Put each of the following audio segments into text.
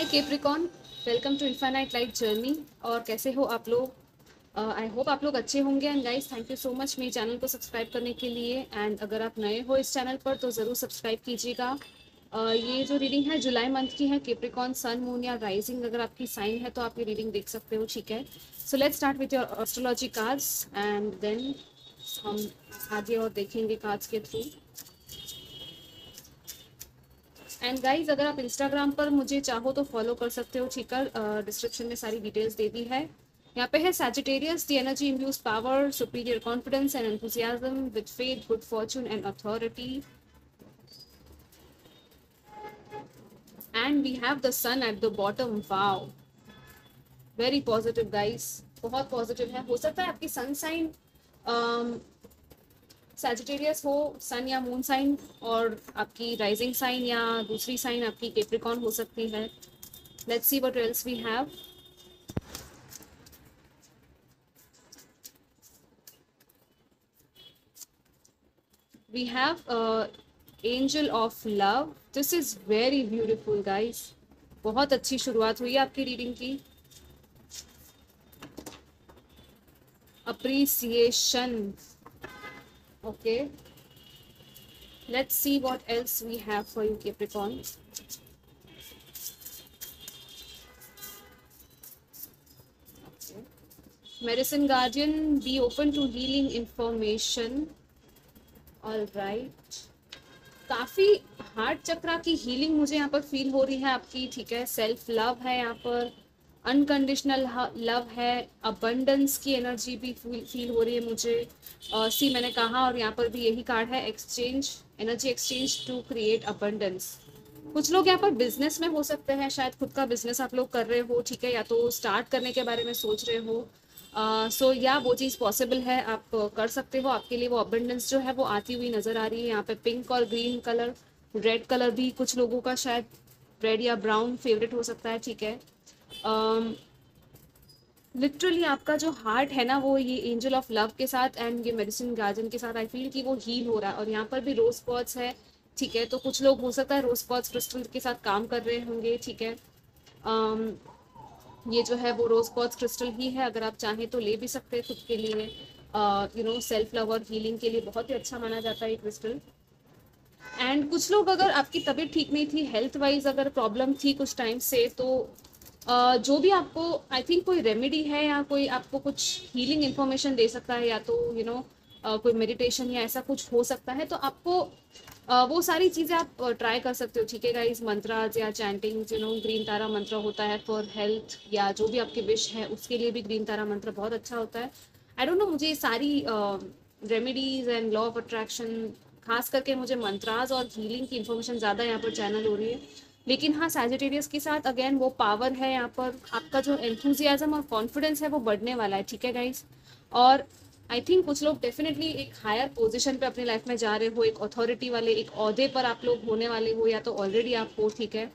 Hi Capricorn, welcome to infinite light journey. और कैसे हो आप लोग? आई होप आप लोग अच्छे होंगे। And guys, thank you so much मेरे चैनल को सब्सक्राइब करने के लिए। एंड अगर आप नए हो इस चैनल पर तो ज़रूर सब्सक्राइब कीजिएगा। ये जो रीडिंग है जुलाई मंथ की है। केप्रिकॉन सन, मून या राइजिंग अगर आपकी साइन है तो आप ये रीडिंग देख सकते हो, ठीक है। So let's start with your astrology cards and then हम आगे और देखेंगे कार्ड्स के थ्रू। एंड गाइज, अगर आप इंस्टाग्राम पर मुझे चाहो तो फॉलो कर सकते हो, ठीक है। डिस्क्रिप्शन में सारी डिटेल्स दे दी है। यहाँ पे है Sagittarius, the energy induce power, superior confidence and enthusiasm with faith, good fortune and authority. And we have the sun at the bottom. Wow, very positive guys, बहुत पॉजिटिव है। हो सकता है आपकी सन साइन सैजिटेरियस हो, सन या moon sign, और आपकी राइजिंग साइन या दूसरी साइन आपकी कैप्रिकॉर्न हो सकती है। Let's see what else we have. We have angel of love. This is very beautiful guys. बहुत अच्छी शुरुआत हुई है आपकी रीडिंग की। appreciation. Okay, let's see what else we have for you Capricorn. Okay. Medicine guardian, be open to healing information. All right, काफ़ी heart चक्रा की healing मुझे यहाँ पर फील हो रही है आपकी, ठीक है। सेल्फ लव है यहाँ पर, अनकंडीशनल लव है, अबंडेंस की एनर्जी भी फील हो रही है मुझे। सी मैंने कहा, और यहाँ पर भी यही कार्ड है, exchange, energy exchange to create abundance. कुछ लोग यहाँ पर बिजनेस में हो सकते हैं, शायद खुद का बिजनेस आप लोग कर रहे हो, ठीक है, या तो स्टार्ट करने के बारे में सोच रहे हो। सो या वो चीज़ पॉसिबल है, आप कर सकते हो। आपके लिए वो अबंडेंस जो है वो आती हुई नज़र आ रही है। यहाँ पे पिंक और ग्रीन कलर, रेड कलर भी कुछ लोगों का शायद रेड या ब्राउन फेवरेट हो सकता है, ठीक है। लिटरली आपका जो हार्ट है ना, वो ये एंजल ऑफ लव के साथ एंड ये मेडिसिन गार्डन के साथ आई फील कि वो हील हो रहा है। और यहाँ पर भी रोज क्वार्ट्ज है, ठीक है। तो कुछ लोग हो सकता है रोज क्वार्ट्ज क्रिस्टल के साथ काम कर रहे होंगे, ठीक है। ये जो है वो रोज क्वार्ट्ज क्रिस्टल ही है, अगर आप चाहें तो ले भी सकते हैं खुद के लिए। सेल्फ लव और हीलिंग के लिए बहुत ही अच्छा माना जाता है ये क्रिस्टल। एंड कुछ लोग, अगर आपकी तबीयत ठीक नहीं थी, हेल्थ वाइज अगर प्रॉब्लम थी कुछ टाइम से, तो जो भी आपको आई थिंक कोई रेमेडी है या कोई आपको कुछ हीलिंग इन्फॉर्मेशन दे सकता है, या तो कोई मेडिटेशन या ऐसा कुछ हो सकता है, तो आपको वो सारी चीज़ें आप ट्राई कर सकते हो, ठीक है गाइस। मंत्राज या चैंटिंग, ग्रीन तारा मंत्र होता है फॉर हेल्थ, या जो भी आपकी विश है उसके लिए भी ग्रीन तारा मंत्र बहुत अच्छा होता है। आई डोंट नो, मुझे ये सारी remedies and law of attraction, खास करके मुझे मंत्राज और हीलिंग की इन्फॉर्मेशन ज़्यादा यहाँ पर चैनल हो रही है। लेकिन हाँ, सैजिटेरियस के साथ अगेन वो पावर है यहाँ पर, आपका जो एंथुजियाज्म और कॉन्फिडेंस है वो बढ़ने वाला है, ठीक है गाइस। और आई थिंक कुछ लोग डेफिनेटली एक हायर पोजीशन पे अपनी लाइफ में जा रहे हो, एक अथॉरिटी वाले एक ओहदे पर आप लोग होने वाले हो, या तो ऑलरेडी आप हो, ठीक है।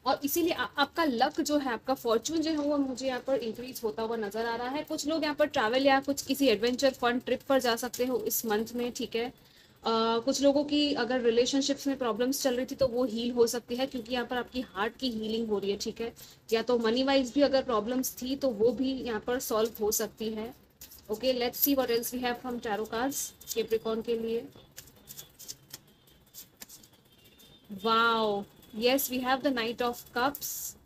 और इसीलिए आपका लक जो है, आपका फॉर्चून जो है वो मुझे यहाँ पर इंक्रीज होता हुआ नजर आ रहा है। कुछ लोग यहाँ पर ट्रैवल या कुछ किसी एडवेंचर फन ट्रिप पर जा सकते हो इस मंथ में, ठीक है। कुछ लोगों की अगर रिलेशनशिप्स में प्रॉब्लम्स चल रही थी तो वो हील हो सकती है, क्योंकि यहाँ पर आपकी हार्ट की हीलिंग हो रही है, ठीक है। या तो मनी वाइज भी अगर प्रॉब्लम्स थी तो वो भी यहाँ पर सॉल्व हो सकती है। Okay, let's see what else we have from tarot cards Capricorn के लिए। Wow, yes, we have the knight of cups.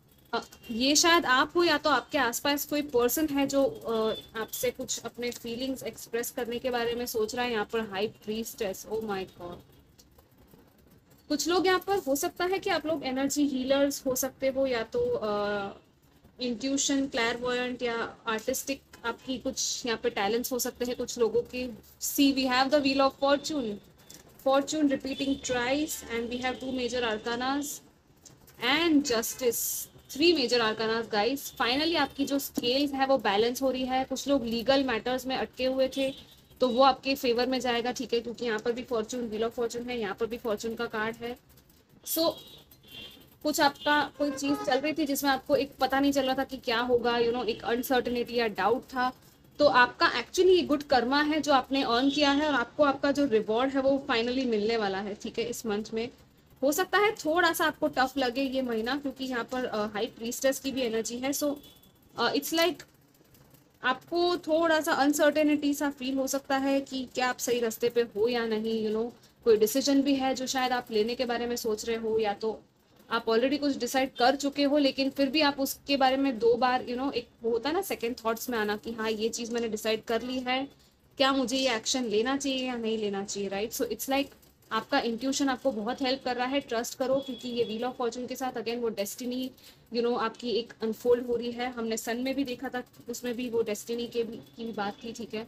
ये शायद आप हो, या तो आपके आसपास कोई पर्सन है जो आपसे कुछ अपने फीलिंग्स एक्सप्रेस करने के बारे में सोच रहा है। यहाँ पर high priestess, oh my God. कुछ लोग यहाँ पर हो सकता है कि आप लोग एनर्जी हीलर्स हो सकते हो, या तो इंट्यूशन, क्लैरवॉयंट या आर्टिस्टिक आपकी कुछ यहाँ पे टैलेंट्स हो सकते हैं कुछ लोगों के। See we have the wheel of fortune, fortune repeating twice, and we have two major arcanas and justice, three major arcanas guys। finally आपकी जो स्केल्स है वो बैलेंस हो रही है। कुछ लोग लीगल मैटर्स में अटके हुए थे तो वो आपके फेवर में जाएगा, ठीक है, क्योंकि यहाँ पर भी फॉर्चून, व्हील ऑफ फॉर्चून है, यहाँ पर भी फॉर्चून का कार्ड है। सो कुछ आपका कोई चीज़ चल रही थी जिसमें आपको एक पता नहीं चल रहा था कि क्या होगा, एक अनसर्टनिटी या डाउट था, तो आपका एक्चुअली गुड कर्मा है जो आपने अर्न किया है, और आपको आपका जो रिवॉर्ड है वो फाइनली मिलने वाला है, ठीक है, इस मंथ में। हो सकता है थोड़ा सा आपको टफ लगे ये महीना, क्योंकि यहाँ पर हाई प्रीस्टेस की भी एनर्जी है। सो इट्स लाइक आपको थोड़ा सा अनसर्टेनिटी सा फील हो सकता है कि क्या आप सही रास्ते पे हो या नहीं, कोई डिसीजन भी है जो शायद आप लेने के बारे में सोच रहे हो, या तो आप ऑलरेडी कुछ डिसाइड कर चुके हो लेकिन फिर भी आप उसके बारे में दो बार एक वो होता है ना सेकंड थॉट्स में आना कि हाँ ये चीज़ मैंने डिसाइड कर ली है, क्या मुझे ये एक्शन लेना चाहिए या नहीं लेना चाहिए, राइट। सो इट्स लाइक आपका इंट्यूशन आपको बहुत हेल्प कर रहा है, ट्रस्ट करो, क्योंकि ये व्हील ऑफ फॉर्चून के साथ अगेन वो डेस्टिनी आपकी एक अनफोल्ड हो रही है। हमने सन में भी देखा था, उसमें भी वो डेस्टिनी की भी बात थी, ठीक है।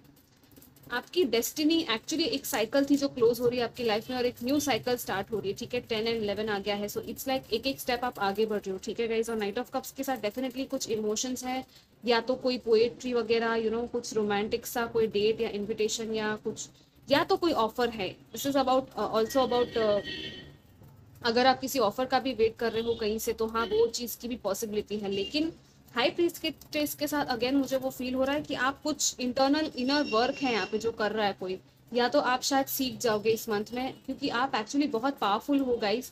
आपकी डेस्टिनी एक्चुअली एक साइकिल थी जो क्लोज हो रही है आपकी लाइफ में, और एक न्यू साइकिल स्टार्ट हो रही है, ठीक है। 10 एंड 11 आ गया है। सो इट्स लाइक एक एक स्टेप आप आगे बढ़ रहे हो, ठीक है गाइज। और नाइट ऑफ कप्स के साथ डेफिनेटली कुछ इमोशंस है, या तो कोई पोएट्री वगैरह, कुछ रोमांटिक सा कोई डेट या इन्विटेशन या कुछ, या तो कोई ऑफर है। This is about also about अगर आप किसी ऑफर का भी वेट कर रहे हो कहीं से, तो हाँ वो चीज़ की भी पॉसिबिलिटी है। लेकिन हाई प्रीस्ट के साथ अगेन मुझे वो फील हो रहा है कि आप कुछ इंटरनल इनर वर्क है यहाँ पे जो कर रहा है कोई, या तो आप शायद सीख जाओगे इस मंथ में, क्योंकि आप एक्चुअली बहुत पावरफुल हो गाइस।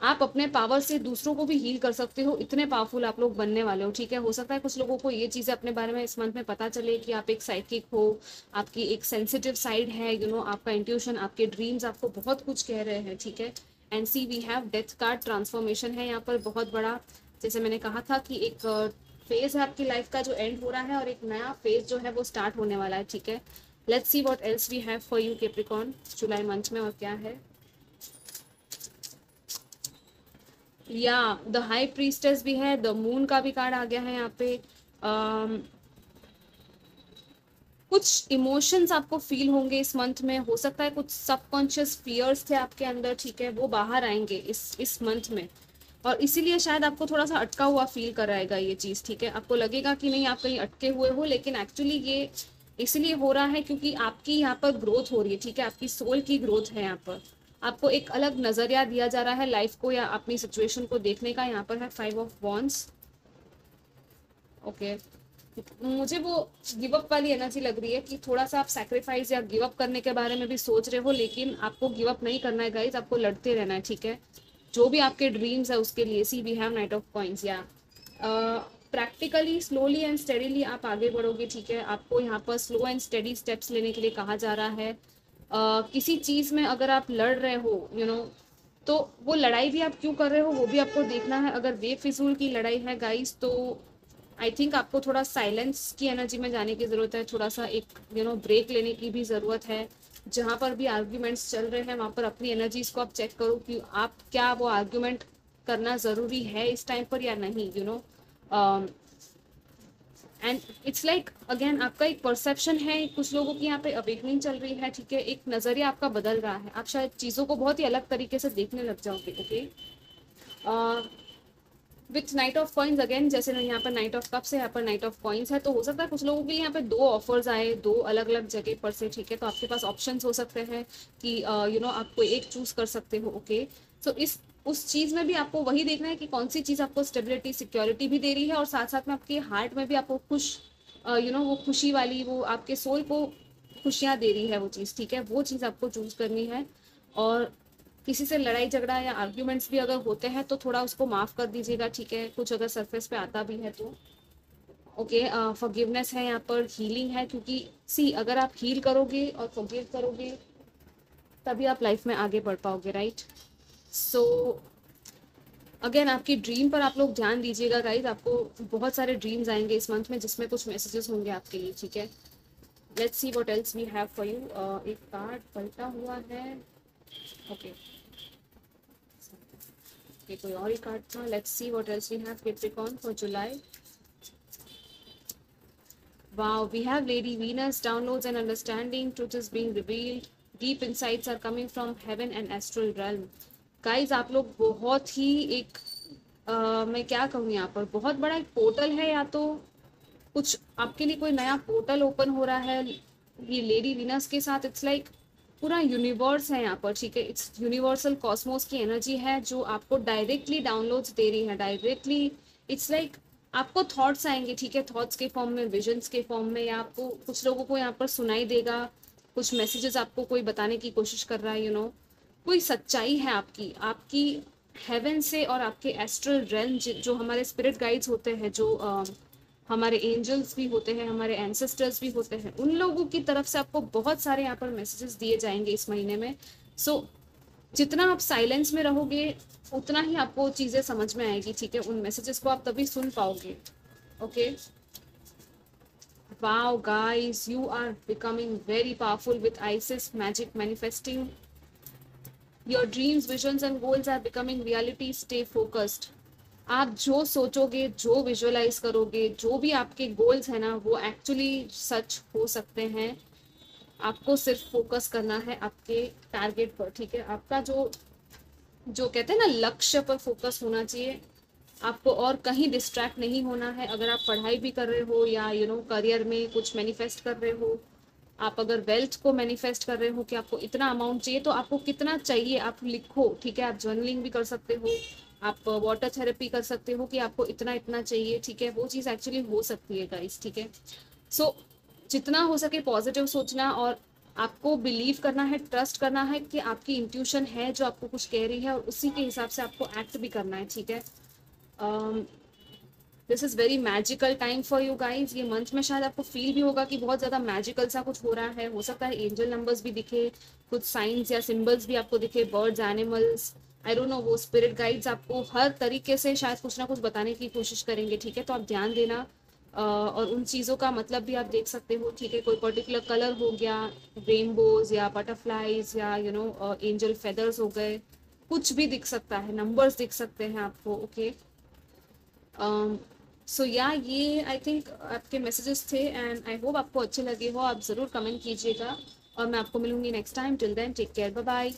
आप अपने पावर से दूसरों को भी हील कर सकते हो, इतने पावरफुल आप लोग बनने वाले हो, ठीक है। हो सकता है कुछ लोगों को ये चीज़ें अपने बारे में इस मंथ में पता चले कि आप एक साइकिक हो, आपकी एक सेंसिटिव साइड है, आपका इंट्यूशन, आपके ड्रीम्स आपको बहुत कुछ कह रहे हैं, ठीक है। And see we have death card, transformation है यहाँ पर बहुत बड़ा। जैसे मैंने कहा था कि एक फेज है आपकी लाइफ का जो एंड हो रहा है, और एक नया फेज जो है वो स्टार्ट होने वाला है, ठीक है। Let's see what else we have for you Capricorn July month में, और क्या है। या द हाई प्रीस्टेस भी है, द मून का भी कार्ड आ गया है यहाँ पे। कुछ इमोशंस आपको फील होंगे इस मंथ में, हो सकता है कुछ सबकॉन्शियस फियर्स थे आपके अंदर, ठीक है, वो बाहर आएंगे इस मंथ में, और इसीलिए शायद आपको थोड़ा सा अटका हुआ फील कराएगा ये चीज़, ठीक है। आपको लगेगा कि नहीं आप कहीं अटके हुए हो, लेकिन एक्चुअली ये इसलिए हो रहा है क्योंकि आपकी यहाँ पर ग्रोथ हो रही है, ठीक है। आपकी सोल की ग्रोथ है यहाँ पर, आपको एक अलग नज़रिया दिया जा रहा है लाइफ को या अपनी सिचुएशन को देखने का। यहाँ पर है 5 ऑफ वॉन्ड्स, ओके। मुझे वो गिव अप वाली एनर्जी लग रही है कि थोड़ा सा आप सैक्रिफाइस या गिव अप करने के बारे में भी सोच रहे हो, लेकिन आपको गिव अप नहीं करना है गाइज, आपको लड़ते रहना है, ठीक है। जो भी आपके ड्रीम्स है उसके लिए। See we have knight of coins, या प्रैक्टिकली स्लोली एंड स्टेडीली आप आगे बढ़ोगे, ठीक है। आपको यहाँ पर स्लो एंड स्टेडी स्टेप्स लेने के लिए कहा जा रहा है। किसी चीज़ में अगर आप लड़ रहे हो तो वो लड़ाई भी आप क्यों कर रहे हो वो भी आपको देखना है। अगर बेफिजूल की लड़ाई है गाइस, तो आई थिंक आपको थोड़ा साइलेंस की एनर्जी में जाने की ज़रूरत है, थोड़ा सा एक ब्रेक लेने की भी ज़रूरत है। जहाँ पर भी आर्ग्यूमेंट्स चल रहे हैं वहाँ पर अपनी एनर्जीज को आप चेक करो कि आप क्या वो आर्ग्यूमेंट करना ज़रूरी है इस टाइम पर या नहीं, एंड इट्स लाइक अगेन आपका एक परसेप्शन है, कुछ लोगों की यहाँ पे अवेकनिंग चल रही है, ठीक है। एक नज़रिया आपका बदल रहा है, आप शायद चीज़ों को बहुत ही अलग तरीके से देखने लग जाओगे, okay. With night of coins again, जैसे यहाँ पर नाइट ऑफ कप्स है, यहाँ पर नाइट ऑफ कॉइन्स है, तो हो सकता है कुछ लोगों के लिए यहाँ पे दो ऑफर्स आए दो अलग अलग जगह पर से, ठीक है। तो आपके पास ऑप्शंस हो सकते हैं कि आप कोई एक चूज कर सकते हो, ओके। सो इस उस चीज़ में भी आपको वही देखना है कि कौन सी चीज़ आपको स्टेबिलिटी सिक्योरिटी भी दे रही है, और साथ साथ में आपके हार्ट में भी आपको खुश वो खुशी वाली, वो आपके सोल को खुशियाँ दे रही है वो चीज़, ठीक है। वो चीज़ आपको चूज करनी है। और किसी से लड़ाई झगड़ा या आर्ग्यूमेंट्स भी अगर होते हैं तो थोड़ा उसको माफ़ कर दीजिएगा, ठीक है। कुछ अगर सरफेस पे आता भी है तो ओके। फॉरगिवनेस है यहाँ पर, हीलिंग है, क्योंकि सी अगर आप हील करोगे और फॉरगिव करोगे तभी आप लाइफ में आगे बढ़ पाओगे, राइट। सो अगेन आपकी ड्रीम पर आप लोग ध्यान दीजिएगा गाइज, आपको बहुत सारे ड्रीम्स आएंगे इस मंथ में जिसमें कुछ मैसेजेस होंगे आपके लिए, ठीक है। Let's see what else we have for you. एक कार्ड पलटा हुआ है, ओके। ये कोई और ही कार्ड था। Let's see what else we have Capricorn for July. Wow, we have Lady Venus, downloads and understanding, truth is being revealed, deep insights are coming from heaven and astral realm. Guys, आप लोग बहुत ही एक मैं क्या कहूँ यहाँ पर बहुत बड़ा एक पोर्टल है, या तो कुछ आपके लिए कोई नया पोर्टल ओपन हो रहा है ये लेडी वीनस के साथ। इट्स लाइक पूरा यूनिवर्स है यहाँ पर, ठीक है। इट्स यूनिवर्सल कॉस्मोस की एनर्जी है जो आपको डायरेक्टली डाउनलोड्स दे रही है, डायरेक्टली। इट्स लाइक आपको थॉट्स आएंगे, ठीक है, थॉट्स के फॉर्म में, विजन्स के फॉर्म में, या आपको कुछ लोगों को यहाँ पर सुनाई देगा, कुछ मैसेजेस आपको कोई बताने की कोशिश कर रहा है, कोई सच्चाई है आपकी आपकी हेवन से और आपके एस्ट्रल रेल्म जो हमारे स्पिरिट गाइड्स होते हैं, जो हमारे एंजल्स भी होते हैं, हमारे एंसेस्टर्स भी होते हैं, उन लोगों की तरफ से आपको बहुत सारे यहाँ पर मैसेजेस दिए जाएंगे इस महीने में। सो जितना आप साइलेंस में रहोगे उतना ही आपको चीज़ें समझ में आएगी, ठीक है? उन मैसेजेस को आप तभी सुन पाओगे। Okay, wow guys, you are becoming very powerful with Isis magic manifesting. Your dreams, visions and goals are becoming reality. Stay focused. आप जो सोचोगे, जो विजुअलाइज करोगे, जो भी आपके गोल्स है ना, वो एक्चुअली सच हो सकते हैं। आपको सिर्फ फोकस करना है आपके टारगेट पर, ठीक है? आपका जो जो कहते हैं ना, लक्ष्य पर फोकस होना चाहिए। आपको और कहीं डिस्ट्रैक्ट नहीं होना है। अगर आप पढ़ाई भी कर रहे हो या करियर में कुछ मैनिफेस्ट कर रहे हो, आप अगर वेल्थ को मैनिफेस्ट कर रहे हो कि आपको इतना अमाउंट चाहिए, तो आपको कितना चाहिए आप लिखो, ठीक है? आप जर्नलिंग भी कर सकते हो, आप वाटर थेरेपी कर सकते हो कि आपको इतना इतना चाहिए, ठीक है? वो चीज़ एक्चुअली हो सकती है गाइस, ठीक है? सो जितना हो सके पॉजिटिव सोचना, और आपको बिलीव करना है, ट्रस्ट करना है कि आपकी इंट्यूशन है जो आपको कुछ कह रही है, और उसी के हिसाब से आपको एक्ट भी करना है, ठीक है? This is very magical time for you guys. ये मंथ में शायद आपको फील भी होगा कि बहुत ज़्यादा मैजिकल सा कुछ हो रहा है। हो सकता है एंजल नंबर्स भी दिखे, कुछ साइंस या सिंबल्स भी आपको दिखे, birds, animals, I don't know, वो स्पिरिट गाइड्स आपको हर तरीके से शायद कुछ ना कुछ बताने की कोशिश करेंगे, ठीक है? तो आप ध्यान देना, और उन चीज़ों का मतलब भी आप देख सकते हो, ठीक है? कोई पर्टिकुलर कलर हो गया, रेनबोज या बटरफ्लाइज या एंजल फेदर्स हो गए, कुछ भी दिख सकता है, नंबर्स दिख सकते हैं आपको। ओके, सो या ये आई थिंक आपके मैसेजेस थे, एंड आई होप आपको अच्छे लगे हो। आप ज़रूर कमेंट कीजिएगा, और मैं आपको मिलूंगी next time. Till then take care, bye bye.